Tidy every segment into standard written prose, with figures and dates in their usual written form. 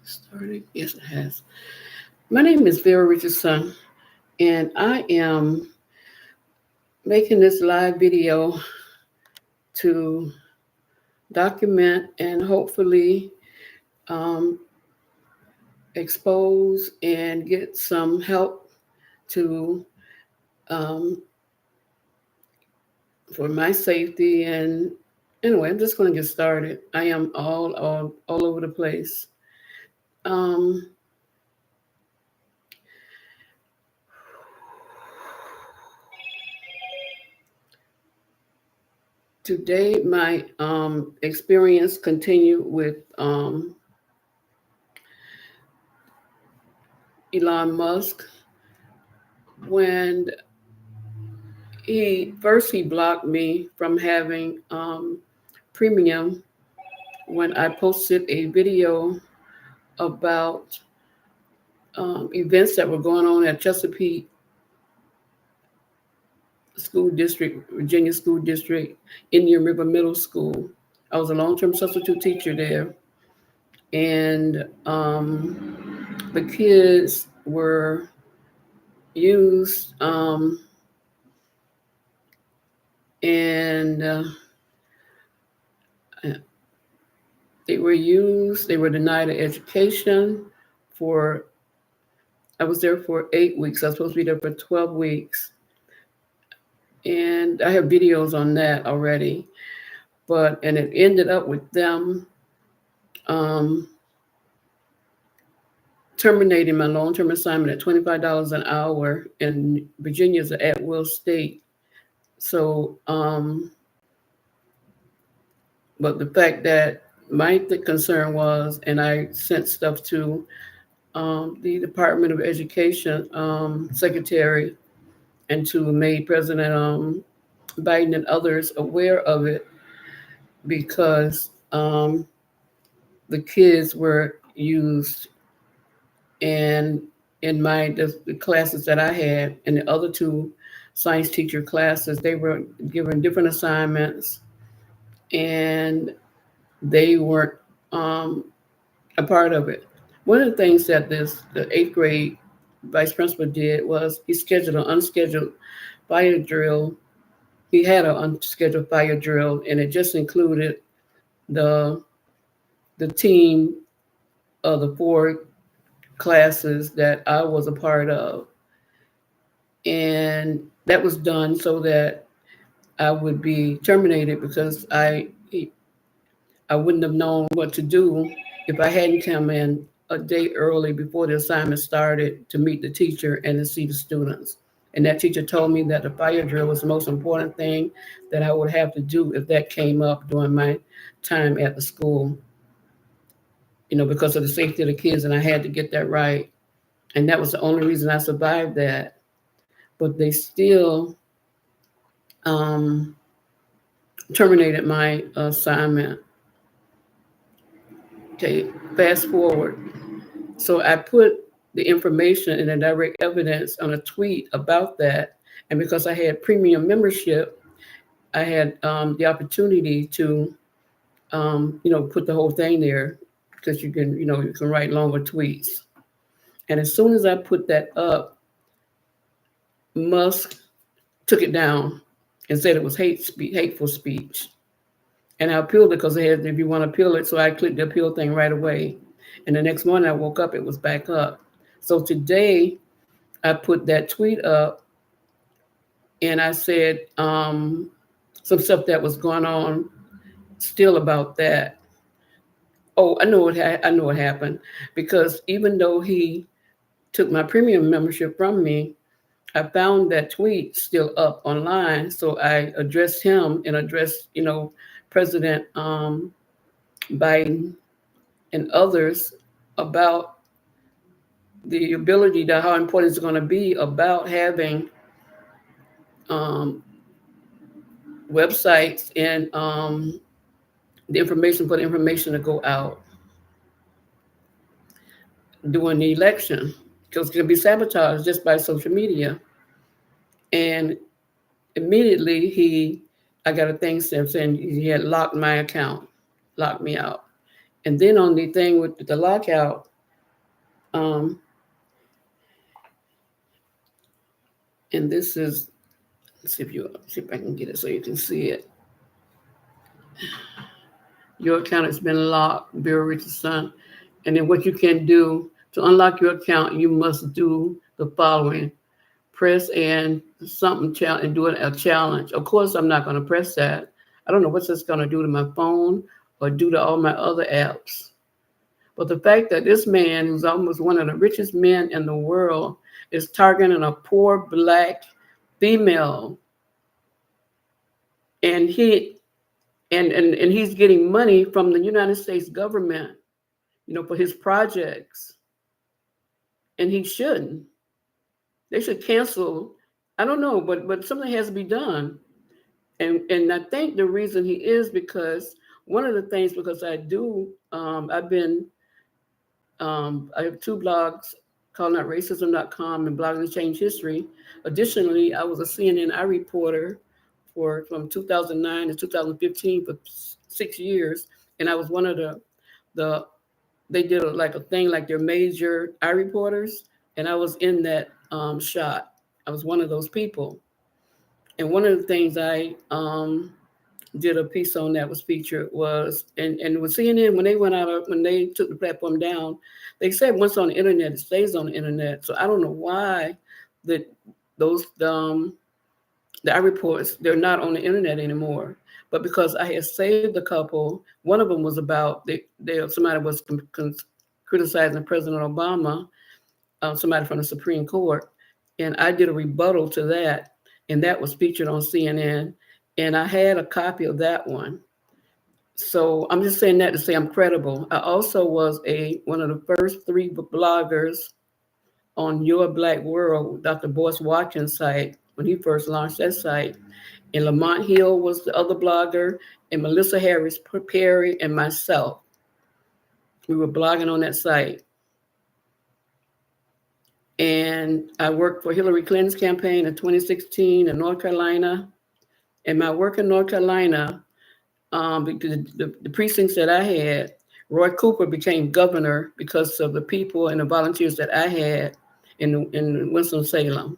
Started? Yes, it has. My name is Vera Richardson, and I am making this live video to document and hopefully um, expose and get some help to um, for my safety. And anyway, I'm just going to get started. I am all over the place. Um, Today, my experience continued with Elon Musk. When he blocked me from having premium when I posted a video about events that were going on at Chesapeake School District, Virginia School District, Indian River Middle School. I was a long-term substitute teacher there, and the kids were used, and they were used. They were denied an education for. I was there for 8 weeks. I was supposed to be there for 12 weeks, and I have videos on that already. And it ended up with them um, terminating my long-term assignment at $25 an hour, and Virginia's an at-will state. So, but the fact that my concern was, and I sent stuff to the Department of Education secretary and to made President Biden and others aware of it, because the kids were used, and in the classes that I had and the other two science teacher classes, they were given different assignments, and they weren't a part of it. One of the things that the eighth grade vice principal did was he scheduled an unscheduled fire drill. He had an unscheduled fire drill, and it just included the team of the 4 classes that I was a part of. And that was done so that I would be terminated, because I wouldn't have known what to do if I hadn't come in a day early before the assignment started to meet the teacher and to see the students. And that teacher told me that the fire drill was the most important thing that I would have to do if that came up during my time at the school, because of the safety of the kids, and I had to get that right. And that was the only reason I survived that. But they still terminated my assignment. Okay, fast forward. So I put the information and the direct evidence on a tweet about that. And because I had premium membership, I had the opportunity to, put the whole thing there, because you can write longer tweets. And as soon as I put that up, Musk took it down and said it was hateful speech. And I appealed it because they had, if you want to appeal it, so I clicked the appeal thing right away. And the next morning I woke up, it was back up. So today I put that tweet up, and I said some stuff that was going on still about that. Oh, I know what happened, because even though he took my premium membership from me, I found that tweet still up online. So I addressed him and addressed, President Biden and others about the ability to how important it's going to be about having websites and the information to go out during the election, because it can be sabotaged just by social media. And immediately I got a thing saying he had locked my account, locked me out. And then on the thing with the lockout, um, and this is, let's see if I can get it so you can see it. Your account has been locked, Bureau Richardson. And then what you can do to unlock your account, you must do the following. Press and something and do a challenge. Of course, I'm not going to press that. I don't know what's this going to do to my phone or do to all my other apps. But the fact that this man, who's almost one of the richest men in the world, is targeting a poor black female, and he's getting money from the United States government, for his projects, and he shouldn't. They should cancel. I don't know, but something has to be done. And I think the reason he is because one of the things, because I do, I have two blogs, callingoutRacism.com and Blogging to Change History. Additionally, I was a CNN reporter from 2009 to 2015 for 6 years, and I was one of the they did like a thing like their major reporters, and I was in that shot. I was one of those people, and one of the things I did a piece on that was featured was, and with CNN, when they took the platform down, they said once on the internet, it stays on the internet. So I don't know why that those the reports, they're not on the internet anymore. But because I had saved a couple, one of them was about somebody was criticizing President Obama, somebody from the Supreme Court, and I did a rebuttal to that, and that was featured on CNN. And I had a copy of that one. So I'm just saying that to say I'm credible. I also was one of the first 3 bloggers on Your Black World, Dr. Boyce Watkins' site, when he first launched that site. And Lamont Hill was the other blogger, and Melissa Harris Perry and myself. We were blogging on that site. And I worked for Hillary Clinton's campaign in 2016 in North Carolina. And my work in North Carolina, because the precincts that I had, Roy Cooper became governor because of the people and the volunteers that I had in Winston-Salem.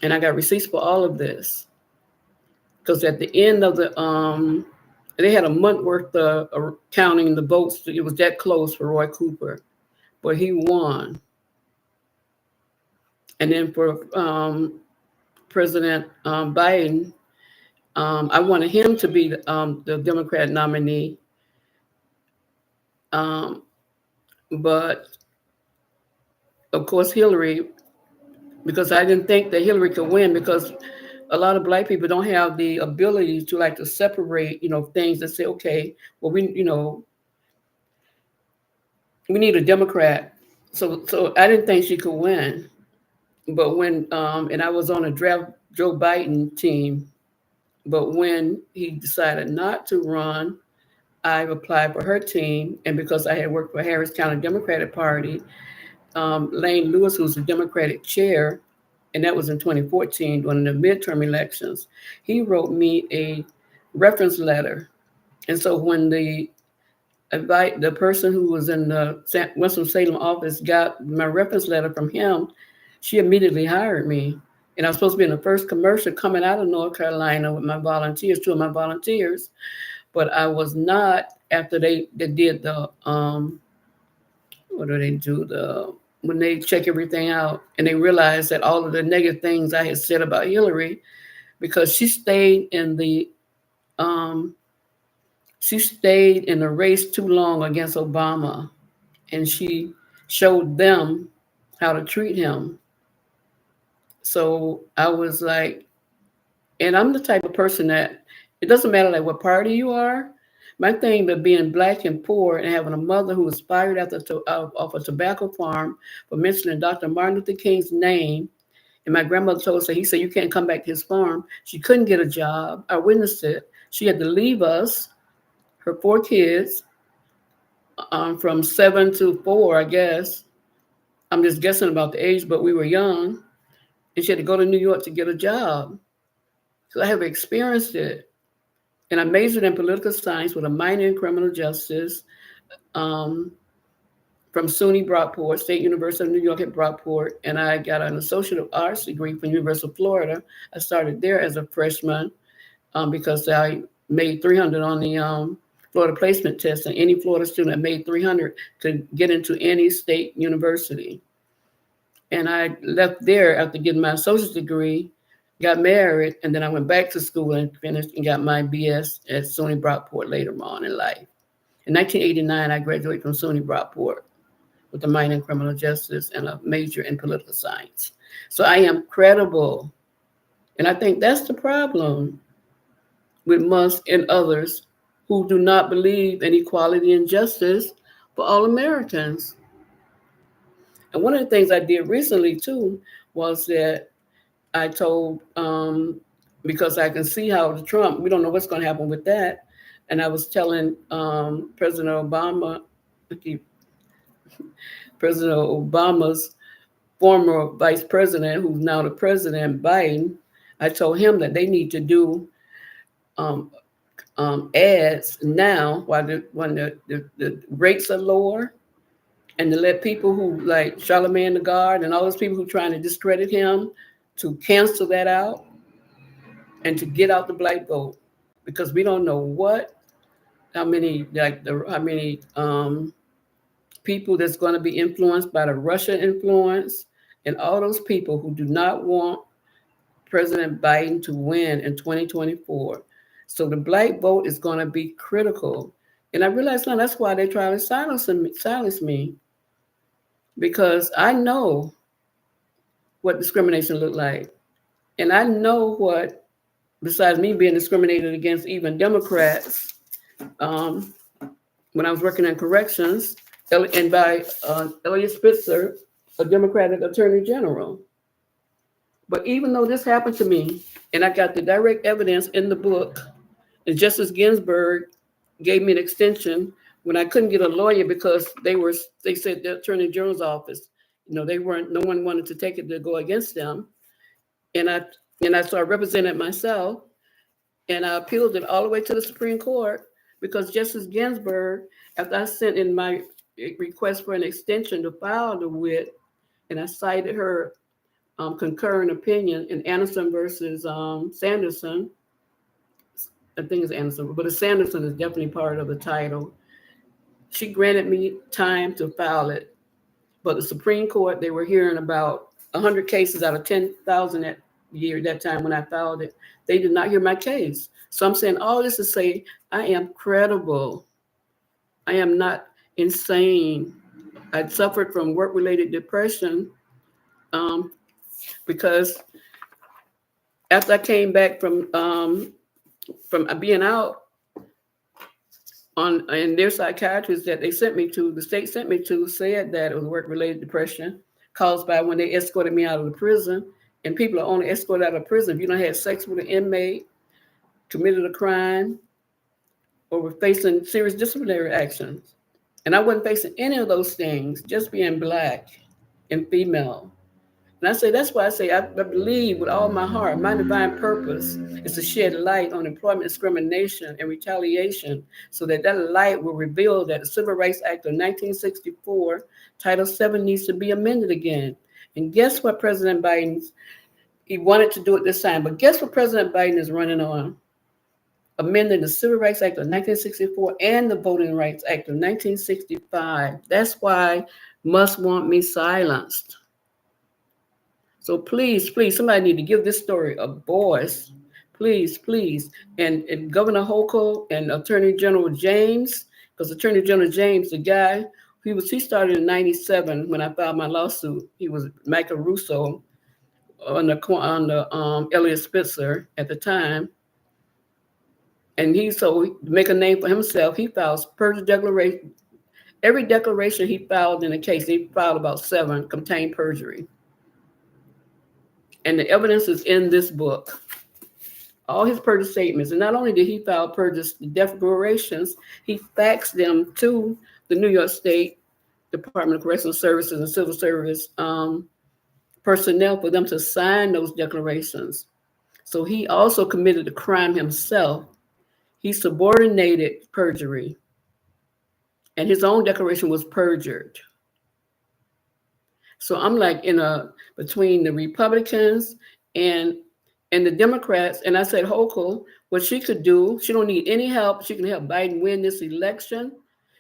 And I got receipts for all of this. Because at the end of they had a month worth of counting the votes. It was that close for Roy Cooper, but he won. And then for President Biden, I wanted him to be the Democrat nominee. But of course, Hillary, because I didn't think that Hillary could win, because a lot of Black people don't have the ability to separate, things and say, okay, well, we need a Democrat. So I didn't think she could win. But when, and I was on a draft Joe Biden team, but when he decided not to run, I applied for her team. And because I had worked for Harris County Democratic Party, Lane Lewis, who's the Democratic chair, and that was in 2014 during the midterm elections, he wrote me a reference letter. And so when the person who was in the Winston-Salem office got my reference letter from him, she immediately hired me. And I was supposed to be in the first commercial coming out of North Carolina with my volunteers, 2 of my volunteers, but I was not after they did the, what do they do? When they check everything out and they realized that all of the negative things I had said about Hillary, because she stayed in the race too long against Obama, and she showed them how to treat him. So I was like, and I'm the type of person that it doesn't matter like what party you are. My thing about being Black and poor and having a mother who was fired off a tobacco farm for mentioning Dr. Martin Luther King's name, and my grandmother told her, he said, you can't come back to his farm. She couldn't get a job. I witnessed it. She had to leave us, her 4 kids, from 7 to 4, I guess. I'm just guessing about the age, but we were young. And she had to go to New York to get a job. So I have experienced it. And I majored in political science with a minor in criminal justice um, from SUNY Brockport, State University of New York at Brockport. And I got an Associate of Arts degree from University of Florida. I started there as a freshman because I made 300 on the Florida placement test. And any Florida student that made 300 could get into any state university. And I left there after getting my associate's degree, got married, and then I went back to school and finished and got my BS at SUNY Brockport later on in life. In 1989, I graduated from SUNY Brockport with a minor in criminal justice and a major in political science. So I am credible. And I think that's the problem with Musk and others who do not believe in equality and justice for all Americans. And one of the things I did recently too was that I told, because I can see how the Trump, we don't know what's going to happen with that. And I was telling President Obama, President Obama's former vice president, who's now the president, Biden, I told him that they need to do ads now while when the rates are lower, and to let people who like Charlemagne the God and all those people who are trying to discredit him to cancel that out and to get out the black vote, because we don't know how many people that's going to be influenced by the Russia influence and all those people who do not want President Biden to win in 2024. So the black vote is going to be critical. And I realize now that's why they try to silence me, because I know what discrimination looked like. And I know what, besides me being discriminated against even Democrats, when I was working in corrections, and by Elliot Spitzer, a Democratic Attorney General. But even though this happened to me, and I got the direct evidence in the book, and Justice Ginsburg gave me an extension when I couldn't get a lawyer because they said the Attorney General's office, no one wanted to take it to go against them. And I started representing myself, and I appealed it all the way to the Supreme Court because Justice Ginsburg, after I sent in my request for an extension to file the writ, and I cited her concurring opinion in Anderson versus Sanderson. I think it's Anderson, but Sanderson is definitely part of the title. She granted me time to file it, but the Supreme Court, they were hearing about 100 cases out of 10,000 that year, that time when I filed it. They did not hear my case. So I'm saying all this to say I am credible. I am not insane. I suffered from work-related depression because after I came back from being out and their psychiatrist that the state sent me to said that it was work-related depression caused by when they escorted me out of the prison. And people are only escorted out of prison if you don't have sex with an inmate, committed a crime, or were facing serious disciplinary actions. And I wasn't facing any of those things, just being Black and female. And I say, that's why I say I believe with all my heart, my divine purpose is to shed light on employment discrimination and retaliation so that light will reveal that the Civil Rights Act of 1964, Title VII needs to be amended again. And guess what President Biden, he wanted to do it this time, but guess what President Biden is running on? Amending the Civil Rights Act of 1964 and the Voting Rights Act of 1965. That's why Musk want me silenced. So please, somebody need to give this story a voice. Please. And Governor Hochul and Attorney General James, because Attorney General James, the guy, he started in 97 when I filed my lawsuit. He was Michael Russo on the Elliot Spitzer at the time. And to make a name for himself, he files perjury declaration. Every declaration he filed in a case, he filed about 7, contained perjury. And the evidence is in this book. All his perjury statements. And not only did he file perjury declarations, he faxed them to the New York State Department of Correctional Services and Civil Service personnel for them to sign those declarations. So he also committed a crime himself. He subordinated perjury, and his own declaration was perjured. So I'm like in a between the Republicans and and the Democrats, and I said, Hochul, what she could do, she don't need any help. She can help Biden win this election.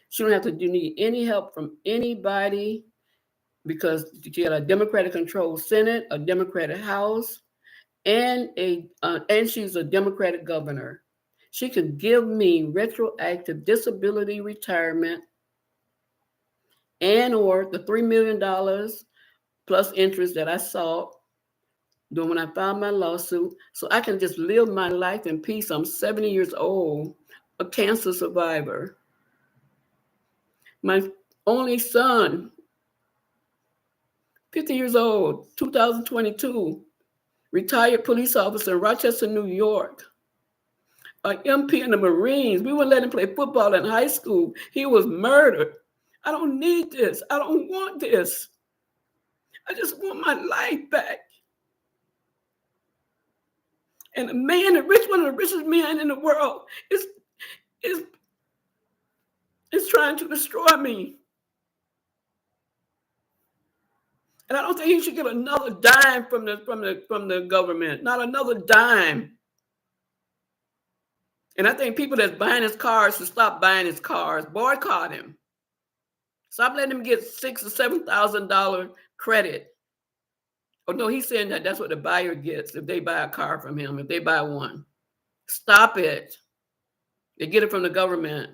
She don't have to need any help from anybody because she got a Democratic-controlled Senate, a Democratic House, and she's a Democratic governor. She could give me retroactive disability retirement and or the $3 million plus interest that I sought doing when I filed my lawsuit, so I can just live my life in peace. I'm 70 years old, a cancer survivor. My only son, 50 years old, 2022, retired police officer in Rochester, New York, an MP in the Marines. We wouldn't let him play football in high school. He was murdered. I don't need this. I don't want this. I just want my life back. And one of the richest men in the world is trying to destroy me. And I don't think he should get another dime from the government. Not another dime. And I think people that's buying his cars should stop buying his cars. Boycott him. Stop letting him get $6,000 or $7,000 credit. Oh no, he's saying that that's what the buyer gets if they buy a car from him, if they buy one. Stop it. They get it from the government.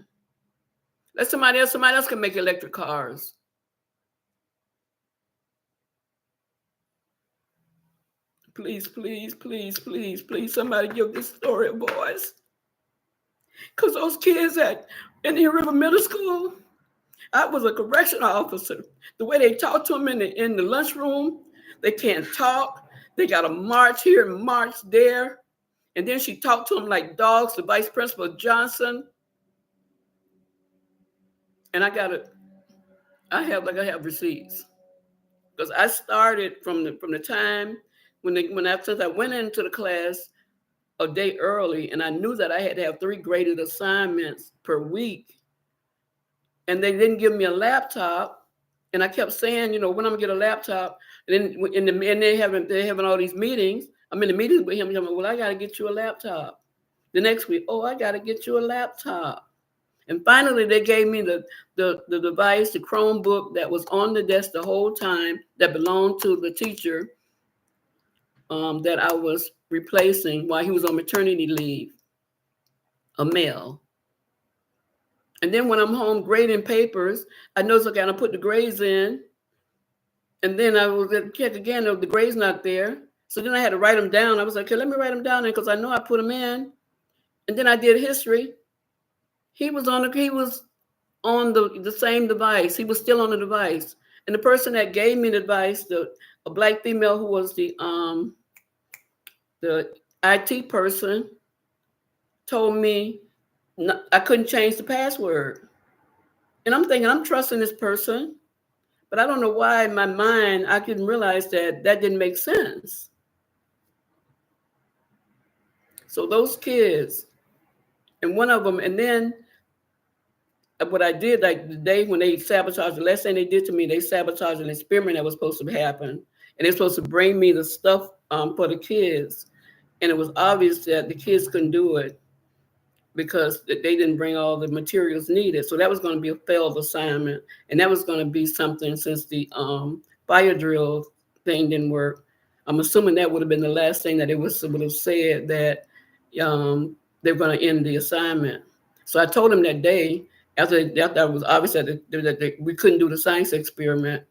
Let somebody else can make electric cars. Please, please, please, please, please, somebody give this story a voice. Because those kids at Indian River Middle School, I was a correctional officer. The way they talk to them in the lunchroom, they can't talk. They got to march here and march there. And then she talked to them like dogs, the Vice Principal Johnson. And I have receipts. Because I started from the time since I went into the class a day early, and I knew that I had to have 3 graded assignments per week. And they didn't give me a laptop. And I kept saying, when I'm gonna get a laptop, and then they're having all these meetings. I'm in the meetings with him. And I'm like, well, I gotta get you a laptop. The next week, I gotta get you a laptop. And finally, they gave me the device, the Chromebook that was on the desk the whole time that belonged to the teacher that I was replacing while he was on maternity leave, a male. And then when I'm home grading papers, I noticed I got to put the grades in. And then I was going to check again, the grades not there. So then I had to write them down. I was like, okay, let me write them down because I know I put them in. And then I did history. He was on the same device. He was still on the device. And the person that gave me the device, a Black female who was the IT person, told me I couldn't change the password. And I'm thinking, I'm trusting this person, but I don't know why in my mind I didn't realize that didn't make sense. So those kids, and one of them, and then what I did, like the day when they sabotaged, the last thing they did to me, they sabotaged an experiment that was supposed to happen. And they're supposed to bring me the stuff for the kids. And it was obvious that the kids couldn't do it because they didn't bring all the materials needed. So that was going to be a failed assignment. And that was going to be something, since the fire drill thing didn't work. I'm assuming that would have been the last thing that they would have said, that they're going to end the assignment. So I told them that day, after it was obvious that we couldn't do the science experiment,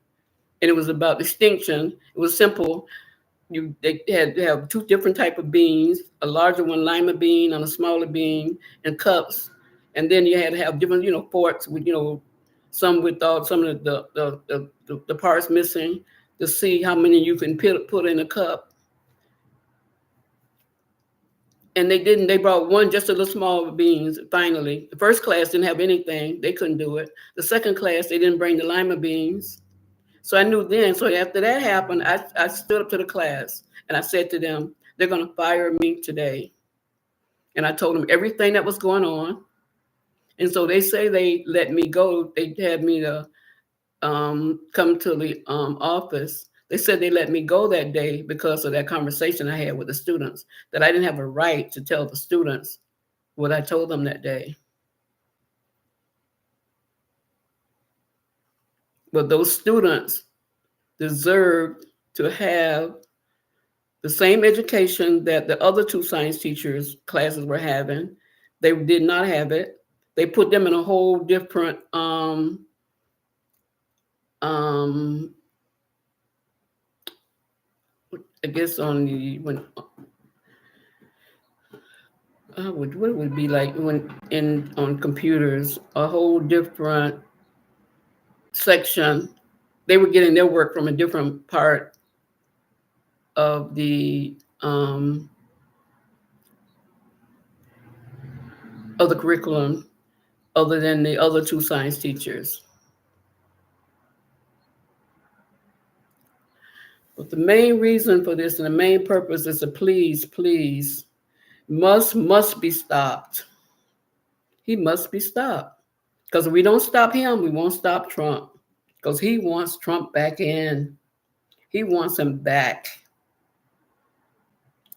and it was about extinction. It was simple. They had to have 2 different type of beans, a larger one, lima bean, and a smaller bean, and cups. And then you had to have different, forks with, some without some of the parts missing, to see how many you can put in a cup. And they brought one, just a little small beans. Finally, the first class didn't have anything. They couldn't do it. The second class, they didn't bring the lima beans. So I knew then. So after that happened, I stood up to the class and I said to them, they're going to fire me today. And I told them everything that was going on. And so they say they let me go. They had me to come to the office. They said they let me go that day because of that conversation I had with the students, that I didn't have a right to tell the students what I told them that day. But those students deserved to have the same education that the other two science teachers classes were having. They did not have it. They put them in a whole different I guess on the when what it would be like when in on computers, a whole different section. They were getting their work from a different part of the curriculum, other than the other two science teachers. But the main reason for this and the main purpose is to please, must be stopped. He must be stopped. Because if we don't stop him, we won't stop Trump. Because he wants Trump back in. He wants him back.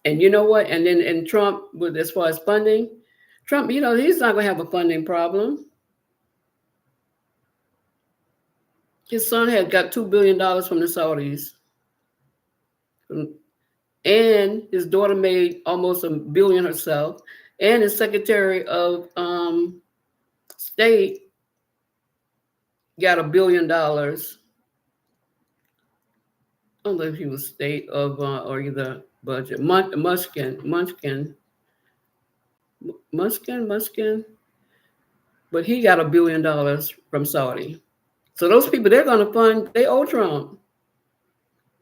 And you know what? And then and Trump, with as far as funding, Trump, he's not going to have a funding problem. His son had got $2 billion from the Saudis. And his daughter made almost $1 billion herself. And his Secretary of State got $1 billion. I don't know if he was state of or either budget. Munchkin. But he got $1 billion from Saudi. So those people, they're going to fund, they owe Trump.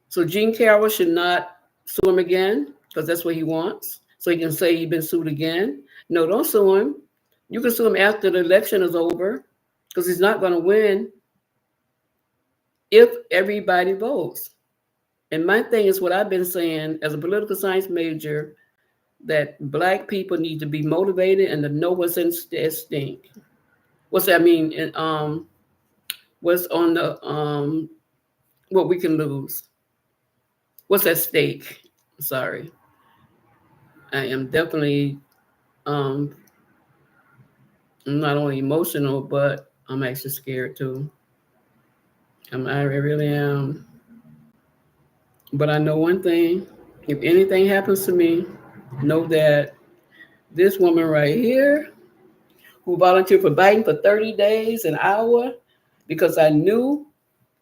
So Gene Carroll should not sue him again, because that's what he wants. So he can say he's been sued again. No, don't sue him. You can sue him after the election is over, because he's not going to win if everybody votes. And my thing is what I've been saying as a political science major, that Black people need to be motivated and to know what's in stake. What's that mean? And what's on the what we can lose? What's at stake? Sorry, I am definitely I'm not only emotional, but I'm actually scared too. I really am. But I know one thing: if anything happens to me, know that this woman right here, who volunteered for Biden for 30 days, an hour, because I knew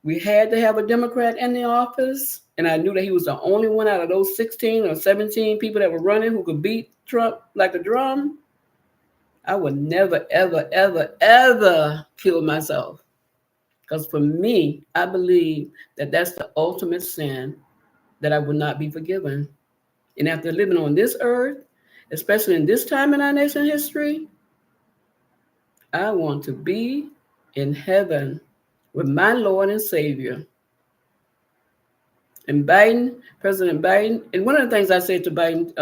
we had to have a Democrat in the office, and I knew that he was the only one out of those 16 or 17 people that were running who could beat Trump like a drum, I would never, ever, ever, ever kill myself. Because for me, I believe that that's the ultimate sin that I would not be forgiven. And after living on this earth, especially in this time in our nation's history, I want to be in heaven with my Lord and Savior. And Biden, President Biden, and one of the things I said to Biden,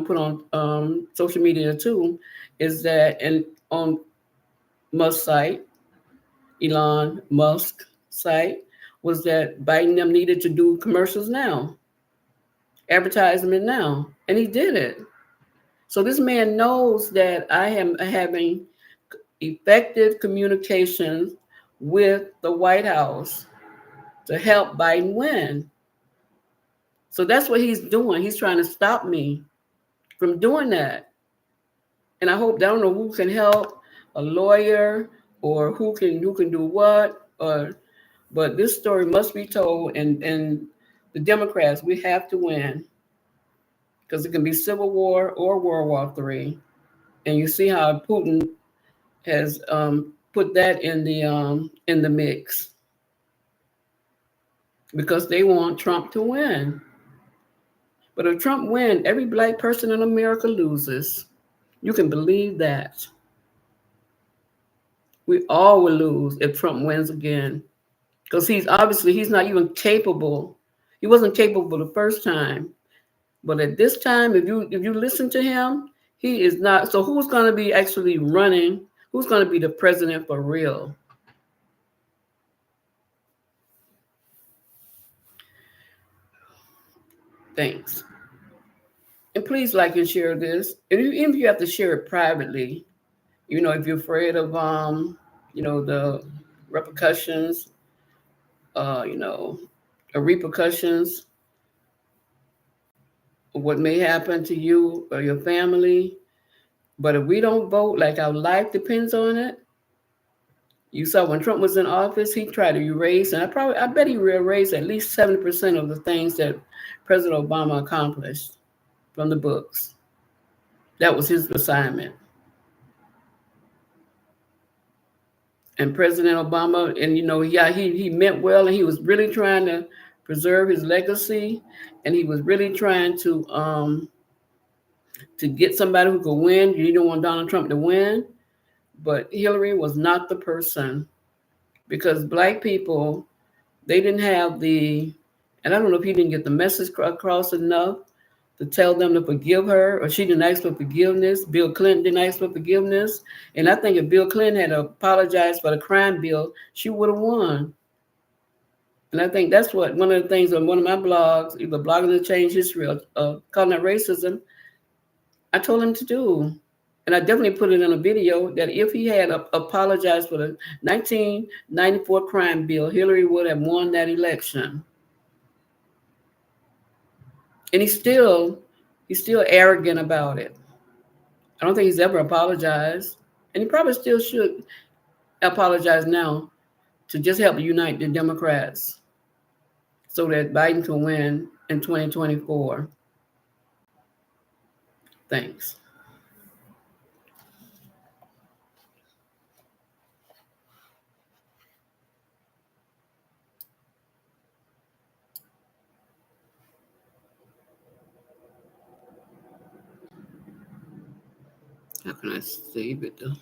put on social media too, is that, and on Musk's site, Elon Musk site, was that Biden them needed to do commercials now, advertisement now, and he did it. So this man knows that I am having effective communications with the White House to help Biden win. So that's what he's doing. He's trying to stop me from doing that. And I hope, I don't know who can help, a lawyer or who can do what, but this story must be told, and the Democrats, we have to win, because it can be civil war or World War III. And you see how Putin has put that in the mix, because they want Trump to win. But if Trump wins, every Black person in America loses. You can believe that. We all will lose if Trump wins again, because he's not even capable. He wasn't capable the first time. But at this time, if you listen to him, he is not. So who's going to be actually running? Who's going to be the president for real? Thanks. And please like and share this. And even if you have to share it privately, if you're afraid of the repercussions, uh, you know, the repercussions of what may happen to you or your family. But if we don't vote, like our life depends on it. You saw when Trump was in office, he tried to erase, and I bet he erased at least 70% of the things that President Obama accomplished from the books. That was his assignment. And President Obama, and yeah, he meant well, and he was really trying to preserve his legacy, and he was really trying to get somebody who could win. You didn't want Donald Trump to win, but Hillary was not the person, because black people, they didn't have and I don't know if he didn't get the message across enough to tell them to forgive her, or she didn't ask for forgiveness. Bill Clinton didn't ask for forgiveness. And I think if Bill Clinton had apologized for the crime bill, she would have won. And I think that's what one of the things on one of my blogs, either Blogging to Change History or Calling It Racism, I told him to do. And I definitely put it in a video that if he had apologized for the 1994 crime bill, Hillary would have won that election. And he's still arrogant about it. I don't think he's ever apologized. And he probably still should apologize now to just help unite the Democrats so that Biden can win in 2024. Thanks. How can I save it though?